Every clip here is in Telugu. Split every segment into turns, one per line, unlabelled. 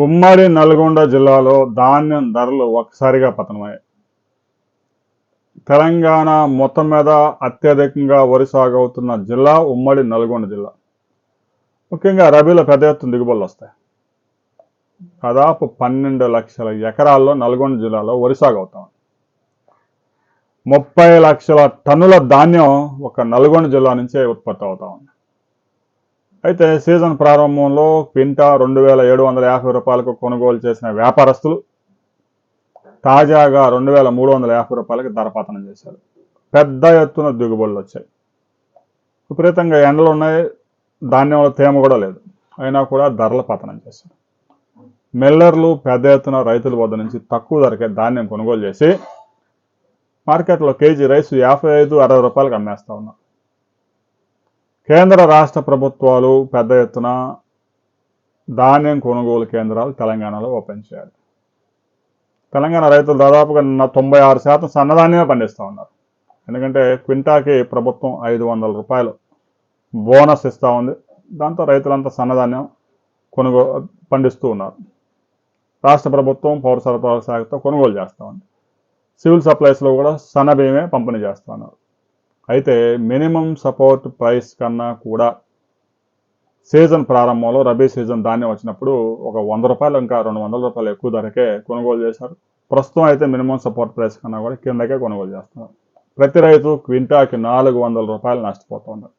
ఉమ్మడి నల్గొండ జిల్లాలో ధాన్యం ధరలు ఒక్కసారిగా పతనమయ్యాయి. తెలంగాణ మొత్తం మీద అత్యధికంగా వరి సాగు అవుతున్న జిల్లా ఉమ్మడి నల్గొండ జిల్లా. ముఖ్యంగా రబీలో పెద్ద ఎత్తున దిగుబడులు వస్తాయి. దాదాపు 12 లక్షల ఎకరాల్లో నల్గొండ జిల్లాలో వరి సాగు అవుతాం. 30 లక్షల టన్నుల ధాన్యం ఒక నల్గొండ జిల్లా నుంచే ఉత్పత్తి అవుతా ఉంది. అయితే సీజన్ ప్రారంభంలో క్వింటా 2,750 రూపాయలకు కొనుగోలు చేసిన వ్యాపారస్తులు తాజాగా 2,350 రూపాయలకి ధరపతనం చేశారు. పెద్ద ఎత్తున దిగుబడులు వచ్చాయి. విపరీతంగా ఎండలు ఉన్నాయి, ధాన్యంలో తేమ కూడా లేదు, అయినా కూడా ధరల పతనం చేశారు. మిల్లర్లు పెద్ద ఎత్తున రైతుల వద్ద నుంచి తక్కువ ధరకే ధాన్యం కొనుగోలు చేసి మార్కెట్లో కేజీ రైస్ 55-60 రూపాయలకు అమ్మేస్తా ఉన్నారు. కేంద్ర రాష్ట్ర ప్రభుత్వాలు పెద్ద ఎత్తున ధాన్యం కొనుగోలు కేంద్రాలు తెలంగాణలో ఓపెన్ చేయాలి. తెలంగాణ రైతులు దాదాపుగా 96% సన్నధాన్యమే పండిస్తూ ఉన్నారు. ఎందుకంటే క్వింటాకి ప్రభుత్వం 500 రూపాయలు బోనస్ ఇస్తూ ఉంది. దాంతో రైతులంతా సన్నధాన్యం పండిస్తూ ఉన్నారు. రాష్ట్ర ప్రభుత్వం పౌర సరఫరాల శాఖతో కొనుగోలు చేస్తూ ఉంది. సివిల్ సప్లైస్లో కూడా సన్న బియ్యమే పంపిణీ చేస్తూ ఉన్నారు. అయితే మినిమం సపోర్ట్ ప్రైస్ కన్నా కూడా సీజన్ ప్రారంభంలో రబీ సీజన్ ధాన్యం వచ్చినప్పుడు ఒక 100 రూపాయలు ఇంకా 200 రూపాయలు ఎక్కువ ధరకే కొనుగోలు చేశారు. ప్రస్తుతం అయితే మినిమం సపోర్ట్ ప్రైస్ కన్నా కూడా కిందకే కొనుగోలు చేస్తున్నారు. ప్రతి రైతు క్వింటాకి 400 రూపాయలు నష్టపోతున్నారు.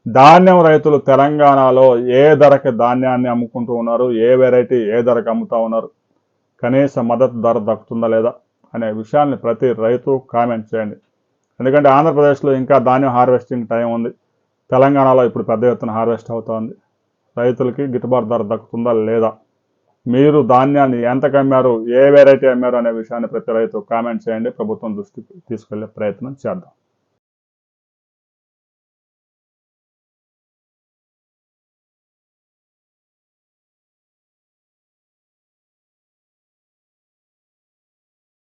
ధాన్యం రైతులు తెలంగాణలో ఏ ధరకి ధాన్యాన్ని అమ్ముకుంటూ ఉన్నారు, ఏ వెరైటీ ఏ ధరకు అమ్ముతా ఉన్నారు, కనీస మద్దతు ధర దక్కుతుందా లేదా అనే విషయాన్ని ప్రతి రైతు కామెంట్ చేయండి. ఎందుకంటే ఆంధ్రప్రదేశ్లో ఇంకా ధాన్యం హార్వెస్టింగ్ టైం ఉంది. తెలంగాణలో ఇప్పుడు పెద్ద ఎత్తున హార్వెస్ట్ అవుతోంది. రైతులకి గిట్టుబాటు ధర దక్కుతుందా లేదా, మీరు ధాన్యాన్ని ఎంతకు అమ్మారు, ఏ వెరైటీ అమ్మారు అనే విషయాన్ని ప్రతి రైతు కామెంట్ చేయండి. ప్రభుత్వం దృష్టికి తీసుకెళ్లే ప్రయత్నం చేద్దాం.